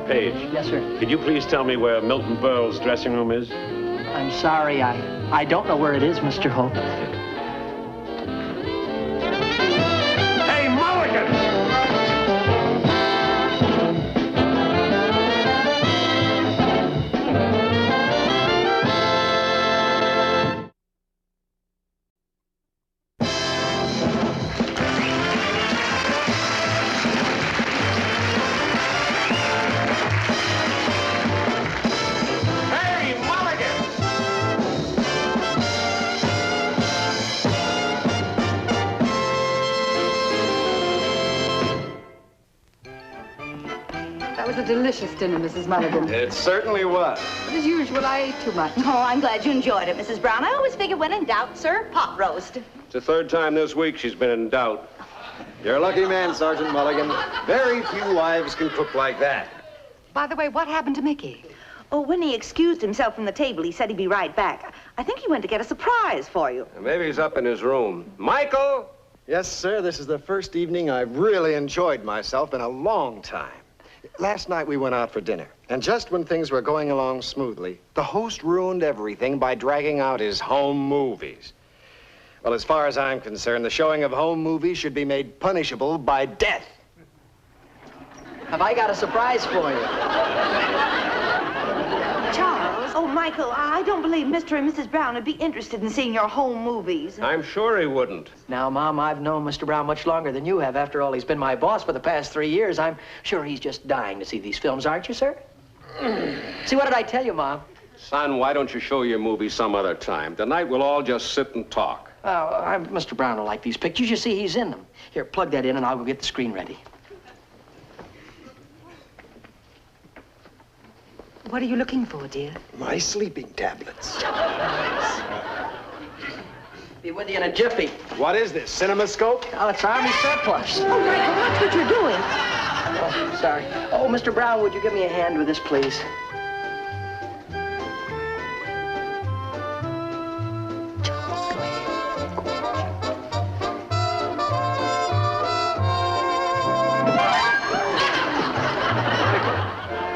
Page. Yes, sir. Could you please tell me where Milton Berle's dressing room is? I'm sorry, I don't know where it is, Mr. Hope. Hey, Mulligan! Delicious dinner, Mrs. Mulligan. It certainly was. As usual, I ate too much. Oh, I'm glad you enjoyed it, Mrs. Brown. I always figure when in doubt, sir, pot roast. It's the third time this week she's been in doubt. You're a lucky man, Sergeant Mulligan. Very few wives can cook like that. By the way, what happened to Mickey? Oh, when he excused himself from the table, he said he'd be right back. I think he went to get a surprise for you. Maybe he's up in his room. Michael! Yes, sir, this is the first evening I've really enjoyed myself in a long time. Last night we went out for dinner, and just when things were going along smoothly, the host ruined everything by dragging out his home movies. Well, as far as I'm concerned, the showing of home movies should be made punishable by death. Have I got a surprise for you? Charles? Oh, Michael, I don't believe Mr. and Mrs. Brown would be interested in seeing your home movies. I'm sure he wouldn't. Now, Mom, I've known Mr. Brown much longer than you have. After all, he's been my boss for the past 3 years. I'm sure he's just dying to see these films, aren't you, sir? See, what did I tell you, Mom? Son, why don't you show your movie some other time? Tonight we'll all just sit and talk. Mr. Brown will like these pictures. You see, he's in them. Here, plug that in and I'll go get the screen ready. What are you looking for, dear? My sleeping tablets. Be with you in a jiffy. What is this, CinemaScope? Oh, it's Army surplus. Oh, Michael, watch what you're doing. Oh, sorry. Oh, Mr. Brown, would you give me a hand with this, please?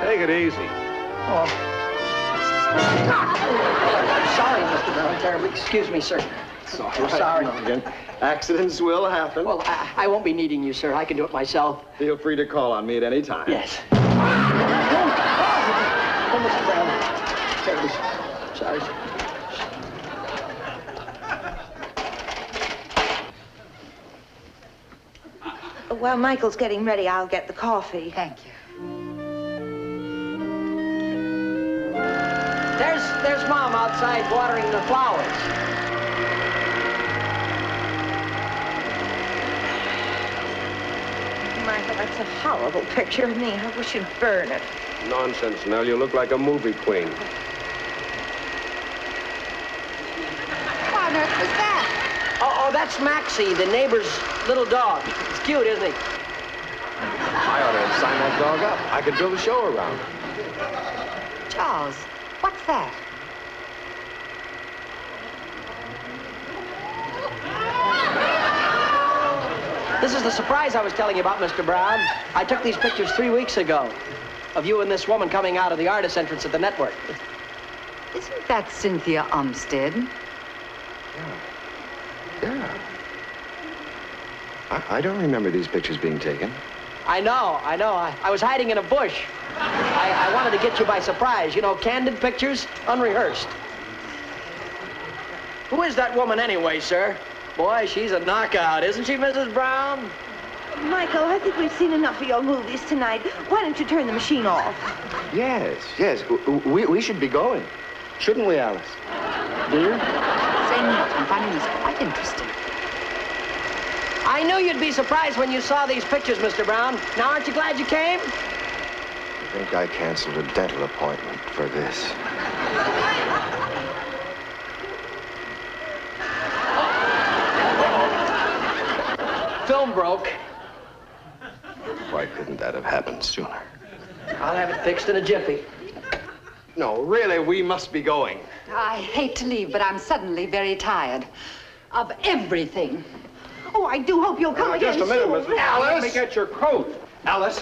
Take it easy. Oh. Sorry, Mr. Brown, terribly. Excuse me, sir. Sorry. Mulligan. Accidents will happen. Well, I won't be needing you, sir. I can do it myself. Feel free to call on me at any time. Yes. Oh, Mr. Brown. Terribly sorry. While Michael's getting ready, I'll get the coffee. Thank you. There's Mom outside watering the flowers. Michael, that's a horrible picture of me. I wish you'd burn it. Nonsense, Nell. You look like a movie queen. What on earth was that? Oh, that's Maxie, the neighbor's little dog. It's cute, isn't he? I ought to sign that dog up. I could build a show around him. Charles, what's that? This is the surprise I was telling you about, Mr. Brown. I took these pictures 3 weeks ago of you and this woman coming out of the artist entrance at the network. Isn't that Cynthia Umstead? Yeah. I don't remember these pictures being taken. I know. I was hiding in a bush. I wanted to get you by surprise. You know, candid pictures, unrehearsed. Who is that woman anyway, sir? Boy, she's a knockout, isn't she, Mrs. Brown? Michael, I think we've seen enough of your movies tonight. Why don't you turn the machine off? Yes. We should be going. Shouldn't we, Alice? Dear? Saying that, I'm finding this quite interesting. I knew you'd be surprised when you saw these pictures, Mr. Brown. Now, aren't you glad you came? I think I canceled a dental appointment for this. Film broke. Why couldn't that have happened sooner? I'll have it fixed in a jiffy. No, really, we must be going. I hate to leave, but I'm suddenly very tired of everything. Oh, I do hope you'll come again Just a minute, soon. Mrs. Alice. Let me get your coat. Alice,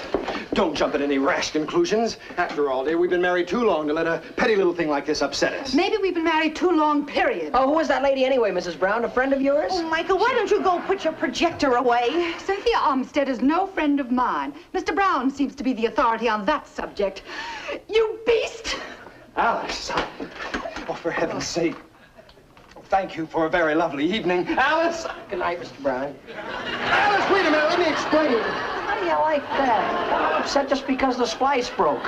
don't jump at any rash conclusions. After all, dear, we've been married too long to let a petty little thing like this upset us. Maybe we've been married too long, period. Oh, who was that lady anyway, Mrs. Brown? A friend of yours? Oh, Michael, why don't you go put your projector away? Cynthia Olmsted is no friend of mine. Mr. Brown seems to be the authority on that subject. You beast! Alice, oh, for heaven's sake. Thank you for a very lovely evening. Alice! Good night, Mr. Brown. Alice, wait a minute, let me explain. How do you like that? I'm upset just because the splice broke.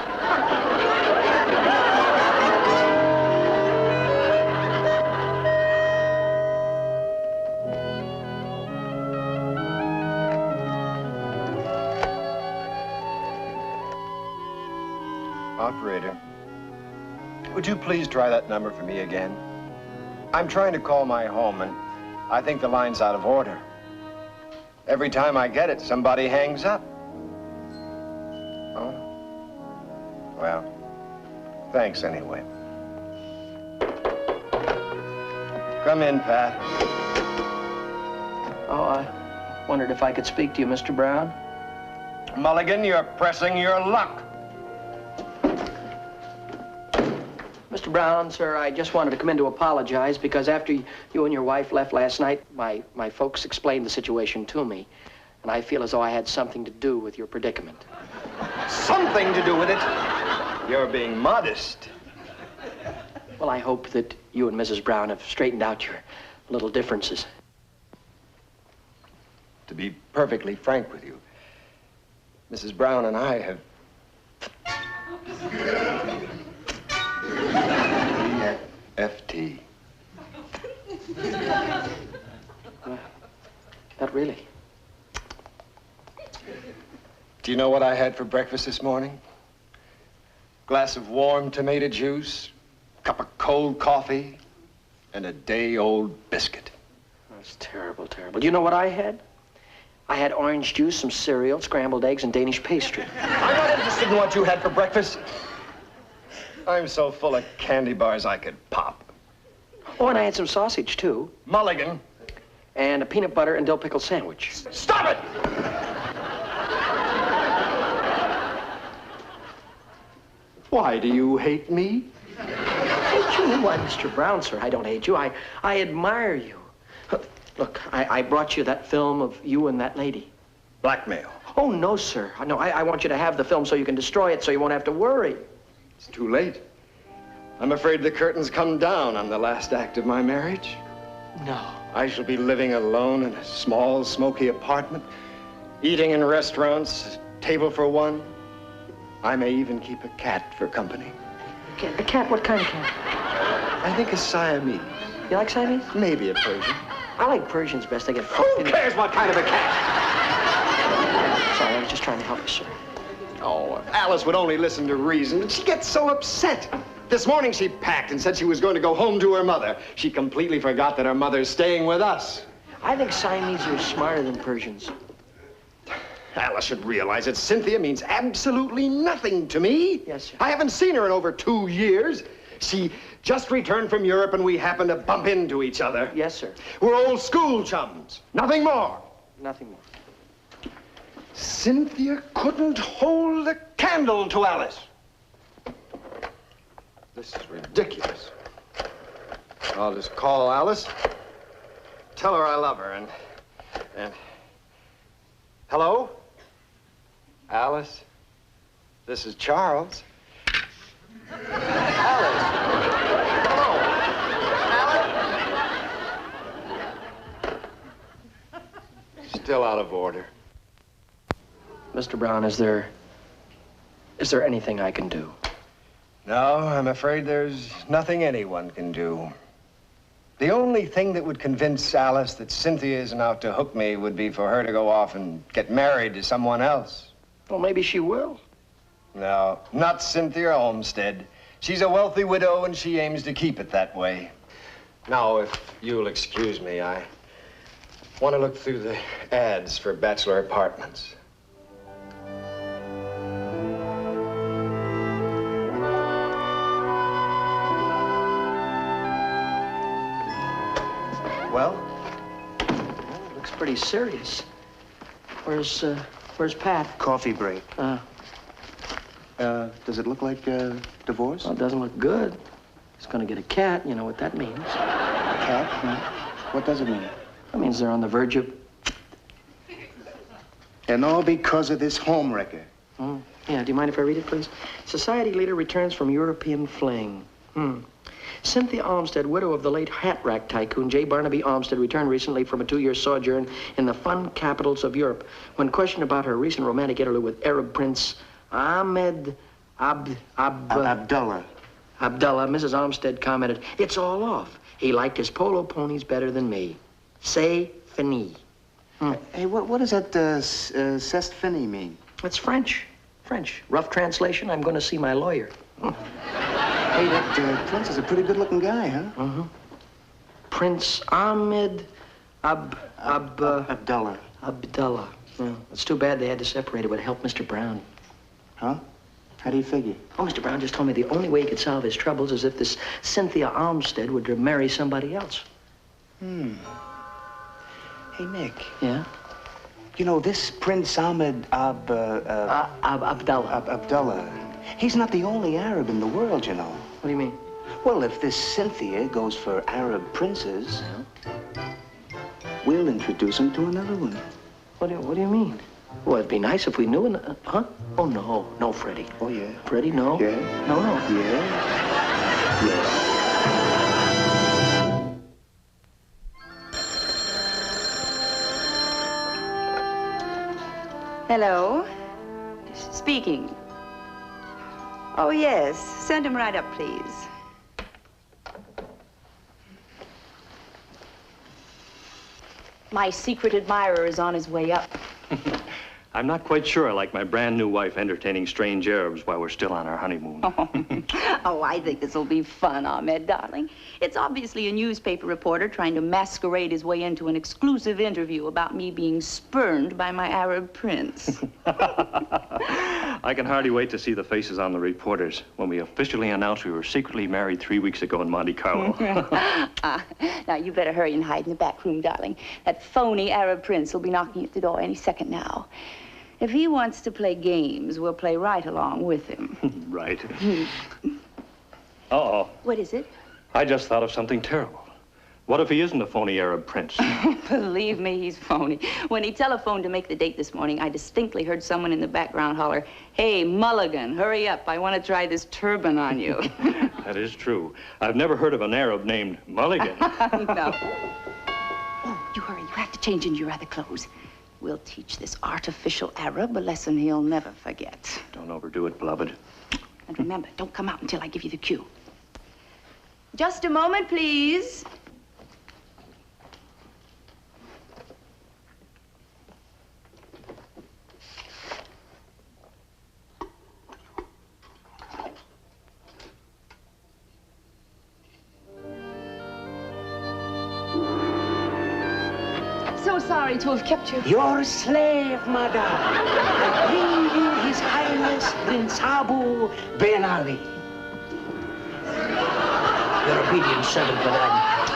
Operator, would you please try that number for me again? I'm trying to call my home, and I think the line's out of order. Every time I get it, somebody hangs up. Oh? Well, thanks anyway. Come in, Pat. Oh, I wondered if I could speak to you, Mr. Brown. Mulligan, you're pressing your luck. Mr. Brown, sir, I just wanted to come in to apologize because after you and your wife left last night, my folks explained the situation to me, and I feel as though I had something to do with your predicament. Something to do with it? You're being modest. Well, I hope that you and Mrs. Brown have straightened out your little differences. To be perfectly frank with you, Mrs. Brown and I have... FT. Not really. Do you know what I had for breakfast this morning? Glass of warm tomato juice, cup of cold coffee, and a day-old biscuit. That's terrible, terrible. Do you know what I had? I had orange juice, some cereal, scrambled eggs, and Danish pastry. I'm not interested in what you had for breakfast. I'm so full of candy bars I could pop. Oh, and I had some sausage, too. Mulligan. And a peanut butter and dill pickle sandwich. Stop it! Why do you hate me? Hate you? Why, Mr. Brown, sir, I don't hate you. I admire you. Look, I brought you that film of you and that lady. Blackmail. Oh, no, sir. No, I want you to have the film so you can destroy it so you won't have to worry. It's too late. I'm afraid the curtains come down on the last act of my marriage. No. I shall be living alone in a small, smoky apartment, eating in restaurants, table for one. I may even keep a cat for company. A cat? What kind of cat? I think a Siamese. You like Siamese? Maybe a Persian. I like Persians best. They get... Who cares what kind of a cat? Sorry, I was just trying to help you, sir. Oh, if Alice would only listen to reason, but she gets so upset. This morning she packed and said she was going to go home to her mother. She completely forgot that her mother's staying with us. I think Siamese are smarter than Persians. Alice should realize that Cynthia means absolutely nothing to me. Yes, sir. I haven't seen her in over 2 years. She just returned from Europe and we happened to bump into each other. Yes, sir. We're old school chums. Nothing more. Nothing more. Cynthia couldn't hold a candle to Alice. This is ridiculous. I'll just call Alice, tell her I love her, and... Hello? Alice? This is Charles. Alice? Hello? Alice? Still out of order. Mr. Brown, is there anything I can do? No, I'm afraid there's nothing anyone can do. The only thing that would convince Alice that Cynthia isn't out to hook me would be for her to go off and get married to someone else. Well, maybe she will. No, not Cynthia Olmsted. She's a wealthy widow and she aims to keep it that way. Now, if you'll excuse me, I want to look through the ads for bachelor apartments. Well? Looks pretty serious. Where's Where's Pat? Coffee break. Does it look like divorce? Well, it doesn't look good. He's gonna get a cat. You know what that means. A cat? What does it mean? That means they're on the verge of... And all because of this home wrecker. Yeah, do you mind if I read it, please? Society leader returns from European fling. Cynthia Olmsted, widow of the late hat rack tycoon J. Barnaby Olmsted, returned recently from a 2-year sojourn in the fun capitals of Europe. When questioned about her recent romantic interlude with Arab Prince Ahmed Abdullah. Abdullah, Mrs. Olmsted commented, "It's all off. He liked his polo ponies better than me. C'est fini." Hey, what does that c'est fini mean? It's French. French. Rough translation, I'm going to see my lawyer. Hey, that Prince is a pretty good-looking guy, huh? Prince Ahmed Abdullah. Abdullah. Yeah, it's too bad they had to separate. It would help Mr. Brown. Huh? How do you figure? Oh, Mr. Brown just told me the only way he could solve his troubles is if this Cynthia Olmsted would marry somebody else. Hey, Nick. Yeah? You know, this Prince Ahmed Abdullah. Abdullah, he's not the only Arab in the world, you know. What do you mean? Well, if this Cynthia goes for Arab princes, we'll introduce him to another one. What do you mean? Well, it'd be nice if we knew huh? Oh, no. No, Freddie. Oh, yeah. Freddie, no. Yeah. No. Yeah. Yeah. Hello? Speaking. Oh, yes. Send him right up, please. My secret admirer is on his way up. I'm not quite sure I like my brand new wife entertaining strange Arabs while we're still on our honeymoon. Oh, I think this will be fun, Ahmed, darling. It's obviously a newspaper reporter trying to masquerade his way into an exclusive interview about me being spurned by my Arab prince. I can hardly wait to see the faces on the reporters when we officially announce we were secretly married 3 weeks ago in Monte Carlo. Now, you better hurry and hide in the back room, darling. That phony Arab prince will be knocking at the door any second now. If he wants to play games, we'll play right along with him. Right. Uh-oh. What is it? I just thought of something terrible. What if he isn't a phony Arab prince? Believe me, he's phony. When he telephoned to make the date this morning, I distinctly heard someone in the background holler, "Hey, Mulligan, hurry up. I want to try this turban on you." That is true. I've never heard of an Arab named Mulligan. No. Oh, you hurry. You have to change into your other clothes. We'll teach this artificial Arab a lesson he'll never forget. Don't overdo it, beloved. And remember, don't come out until I give you the cue. Just a moment, please. So sorry to have kept you. Your slave, madam. I bring you His Highness Prince Abu Ben Ali. Your obedient servant, madam.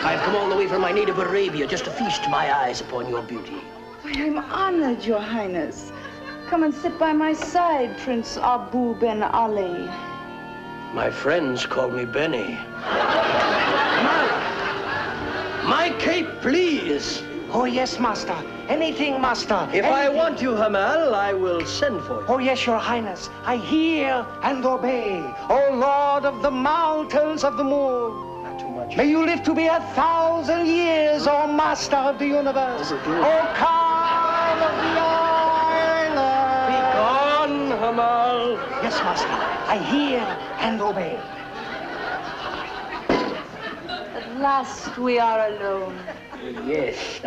I've come all the way from my native Arabia just to feast my eyes upon your beauty. I'm honored, Your Highness. Come and sit by my side, Prince Abu Ben Ali. My friends call me Benny. My cape, please. Oh, yes, master. Anything, master. If I want you, Hamal, I will send for you. Oh, yes, your highness. I hear and obey. Oh, Lord of the mountains of the moon. Not too much. May you live to be 1,000 years, oh, master of the universe. Oh, Khan of the island. Be gone, Hamal. Yes, master. I hear and obey. At last we are alone. Yes.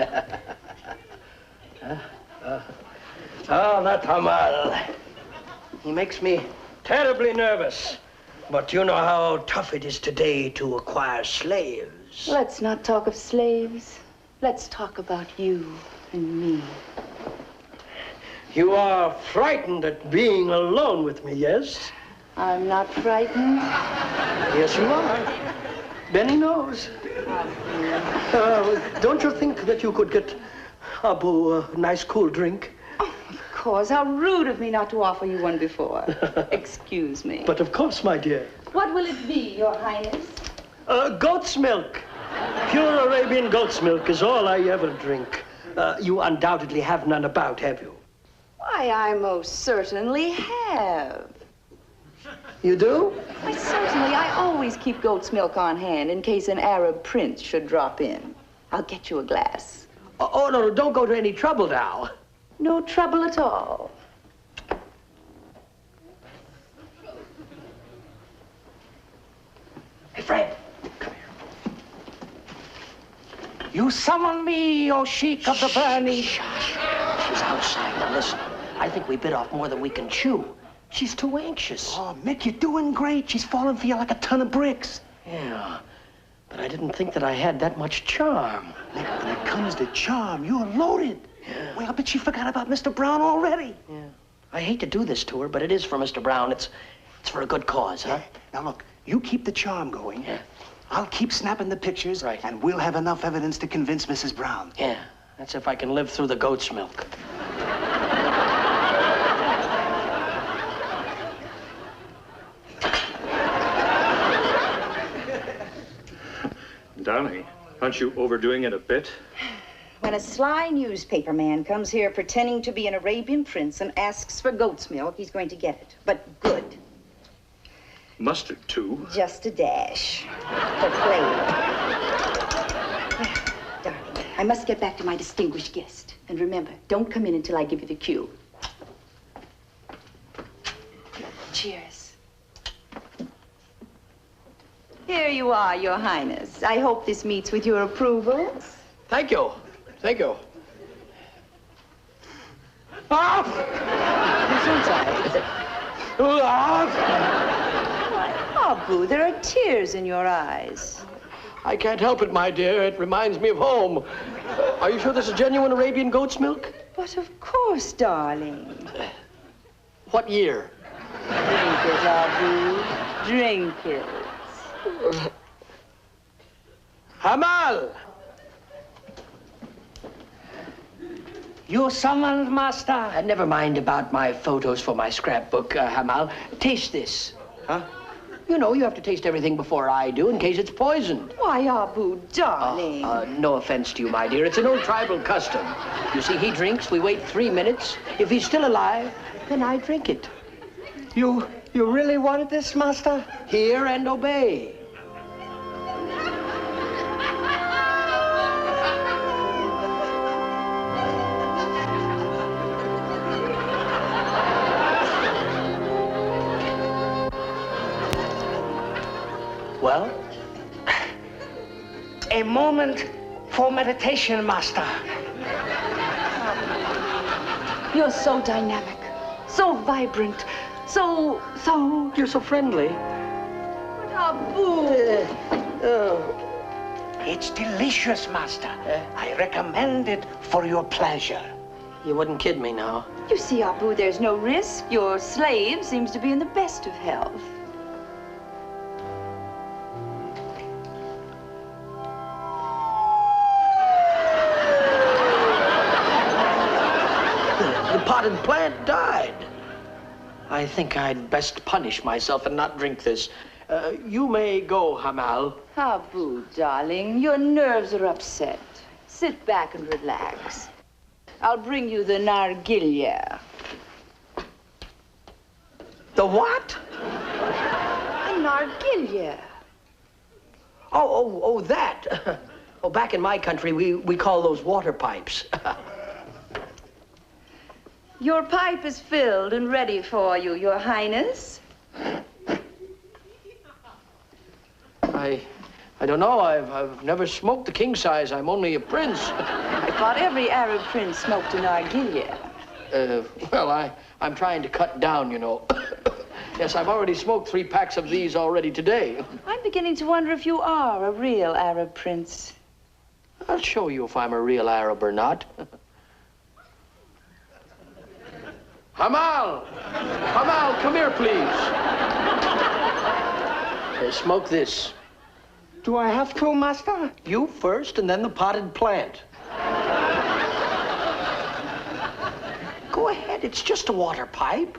Oh, that Hamal. He makes me terribly nervous. But you know how tough it is today to acquire slaves. Let's not talk of slaves. Let's talk about you and me. You are frightened at being alone with me, yes? I'm not frightened. Yes, you are. Benny knows. Don't you think that you could get Abu a nice cool drink? Oh, of course. How rude of me not to offer you one before. Excuse me. But of course, my dear. What will it be, Your Highness? Goat's milk. Pure Arabian goat's milk is all I ever drink. You undoubtedly have none about, have you? Why, I most certainly have. You do? Why, certainly. I always keep goat's milk on hand in case an Arab prince should drop in. I'll get you a glass. Oh, no, don't go to any trouble now. No trouble at all. Hey, Fred. Come here. You summon me, O Sheik of the Burning. Shush. She's outside. Now, listen. I think we bit off more than we can chew. She's too anxious. Oh, Mick, you're doing great. She's falling for you like a ton of bricks. Yeah, but I didn't think that I had that much charm. Mick, when it comes to charm, you're loaded. Yeah. Well, I bet she forgot about Mr. Brown already. Yeah. I hate to do this to her, but it is for Mr. Brown. It's for a good cause, huh? Yeah. Now, look, you keep the charm going. Yeah. I'll keep snapping the pictures, right, and we'll have enough evidence to convince Mrs. Brown. Yeah, that's if I can live through the goat's milk. Darling, aren't you overdoing it a bit? When a sly newspaper man comes here pretending to be an Arabian prince and asks for goat's milk, he's going to get it. But good. Mustard, too? Just a dash. For flavor. Darling, I must get back to my distinguished guest. And remember, don't come in until I give you the cue. Cheers. Here you are, Your Highness. I hope this meets with your approval. Thank you. Thank you. Abu, there are tears in your eyes. I can't help it, my dear. It reminds me of home. Are you sure this is genuine Arabian goat's milk? But of course, darling. What year? Drink it, Abu. Drink it. Hamal! You summoned, master? Never mind about my photos for my scrapbook, Hamal. Taste this. Huh? You know, you have to taste everything before I do in case it's poisoned. Why, Abu, darling. No offense to you, my dear. It's an old tribal custom. You see, he drinks, we wait 3 minutes. If he's still alive, then I drink it. You really wanted this, master? Hear and obey. Well, a moment for meditation, master. You're so dynamic, so vibrant, so... You're so friendly. But Abu... It's delicious, master. I recommend it for your pleasure. You wouldn't kid me now. You see, Abu, there's no risk. Your slave seems to be in the best of health. The potted plant died. I think I'd best punish myself and not drink this. You may go, Hamal. Abu, darling, your nerves are upset. Sit back and relax. I'll bring you the nargilya. The what? A nargilya. Oh, that. Oh, back in my country, we call those water pipes. Your pipe is filled and ready for you, Your Highness. I don't know. I've never smoked the king size. I'm only a prince. I thought every Arab prince smoked a nargilya. Well, I'm trying to cut down, you know. Yes, I've already smoked 3 packs of these already today. I'm beginning to wonder if you are a real Arab prince. I'll show you if I'm a real Arab or not. Hamal! Hamal, come here, please. Smoke this. Do I have to, master? You first, and then the potted plant. go ahead. It's just a water pipe.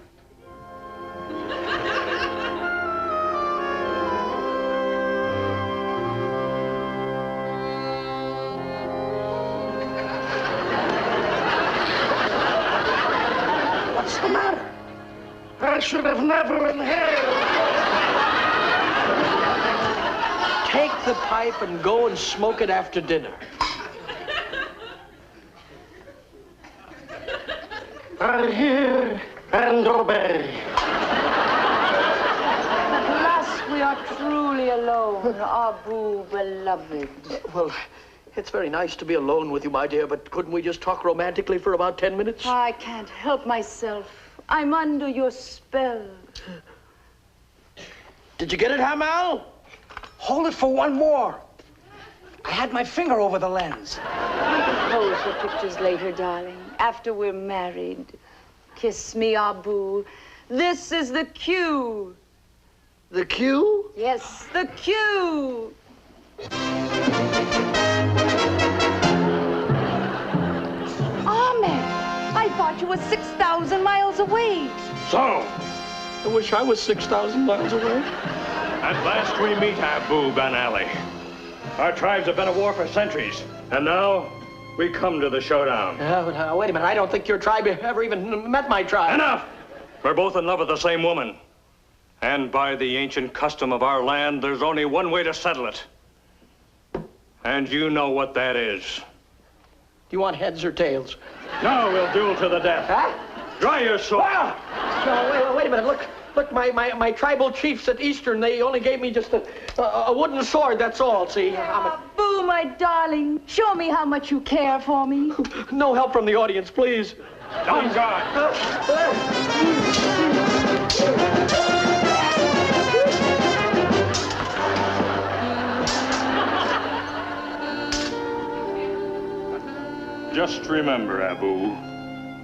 What's the matter? I should have never inhaled. Take the pipe and go and smoke it after dinner. Are here and obey. At last we are truly alone, Abu beloved. Well, it's very nice to be alone with you, my dear, but couldn't we just talk romantically for about 10 minutes? I can't help myself. I'm under your spell. Did you get it, Hamal? Hold it for one more. I had my finger over the lens. We can pose for pictures later, darling, after we're married. Kiss me, Abu. This is the cue. The cue? Yes, the cue. Ahmed, I thought you were 6,000 miles away. So, I wish I was 6,000 miles away. at last we meet Abu Ben Ali. Our tribes have been at war for centuries, and now we come to the showdown. Wait a minute. I don't think your tribe ever even met my tribe. Enough! We're both in love with the same woman. And by the ancient custom of our land, there's only one way to settle it. And you know what that is. Do you want heads or tails? No, we'll duel to the death. Huh? Draw your sword. No, wait a minute. Look, my tribal chiefs at Eastern, they only gave me just a wooden sword, that's all, see? Boo, my darling. Show me how much you care for me. No help from the audience, please. On guard. Just remember, Abu,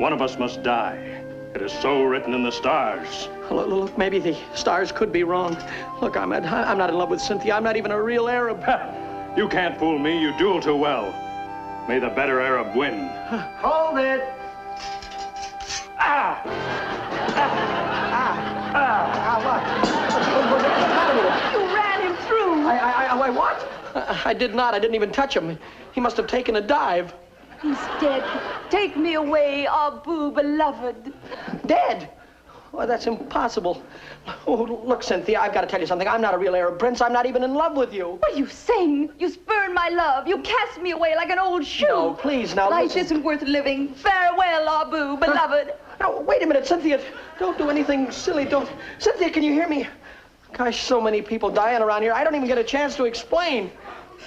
one of us must die. It is so written in the stars. Look, maybe the stars could be wrong. Look, I'm not in love with Cynthia. I'm not even a real Arab. You can't fool me. You duel too well. May the better Arab win. Hold it. What? You ran him through. I what? I did not. I didn't even touch him. He must have taken a dive. He's dead. Take me away, Abu beloved. Dead? Well, that's impossible. Oh, look, Cynthia, I've got to tell you something. I'm not a real Arab prince. I'm not even in love with you. What are you saying? You spurn my love. You cast me away like an old shoe. No, please, now Life listen. isn't worth living. Farewell, Abu beloved. Now, wait a minute, Cynthia. Don't do anything silly. Don't. Cynthia, can you hear me? Gosh, so many people dying around here. I don't even get a chance to explain.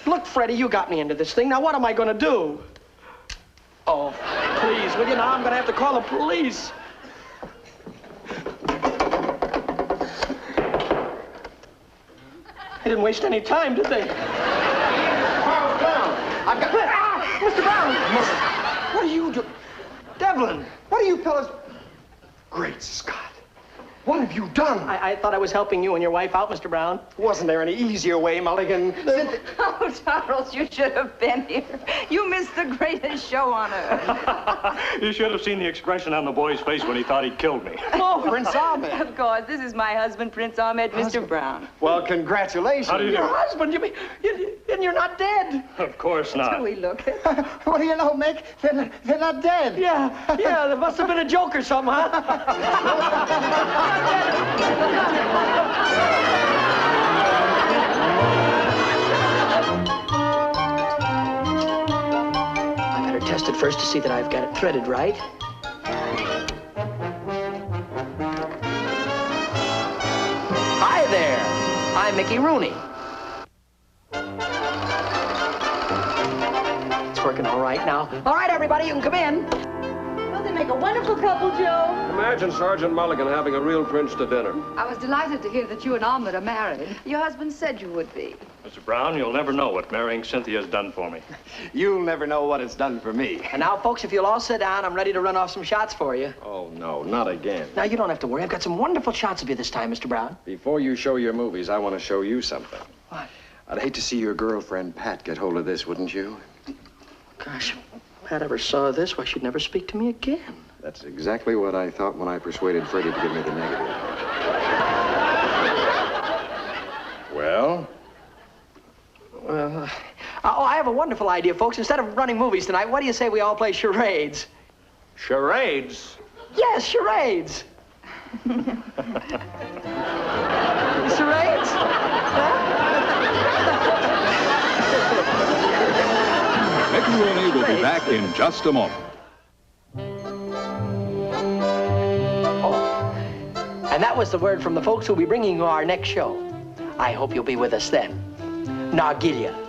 Look, Freddie, you got me into this thing. Now, what am I going to do? Oh, please, will you? Now I'm going to have to call the police. They didn't waste any time, did they? Charles Brown! I've got... Ah! Mr. Brown! What are you doing? Devlin! What are you fellas... Great Scott! What have you done? I thought I was helping you and your wife out, Mr. Brown. Wasn't there any easier way, Mulligan? Oh, Charles, you should have been here. You missed the greatest show on earth. You should have seen the expression on the boy's face when he thought he'd killed me. Oh, Prince Ahmed. Of course, this is my husband, Prince Ahmed, Mr. Brown. Well, congratulations. How do you Your do? husband, you mean... And you're not dead. Of course Do not. we look? What do you know, Mick? They're not dead. Yeah, there must have been a joke or something, huh? I better test it first to see that I've got it threaded right. Hi there. I'm Mickey Rooney. It's working all right now. All right, everybody, you can come in. Well, they make a wonderful couple, Joe. Imagine Sergeant Mulligan having a real prince to dinner. I was delighted to hear that you and Ahmed are married. Your husband said you would be. Mr. Brown, you'll never know what marrying Cynthia's done for me. You'll never know what it's done for me. And now, folks, if you'll all sit down, I'm ready to run off some shots for you. Oh, no, not again. Now, you don't have to worry. I've got some wonderful shots of you this time, Mr. Brown. Before you show your movies, I want to show you something. What? I'd hate to see your girlfriend, Pat, get hold of this, wouldn't you? Gosh, if Pat ever saw this, why, she'd never speak to me again. That's exactly what I thought when I persuaded Freddie to give me the negative. Well? Well, I have a wonderful idea, folks. Instead of running movies tonight, what do you say we all play charades? Charades? Yes, charades. Charades? Mick and Rooney will be back in just a moment. Oh, and that was the word from the folks who'll be bringing you our next show. I hope you'll be with us then. Nargilya.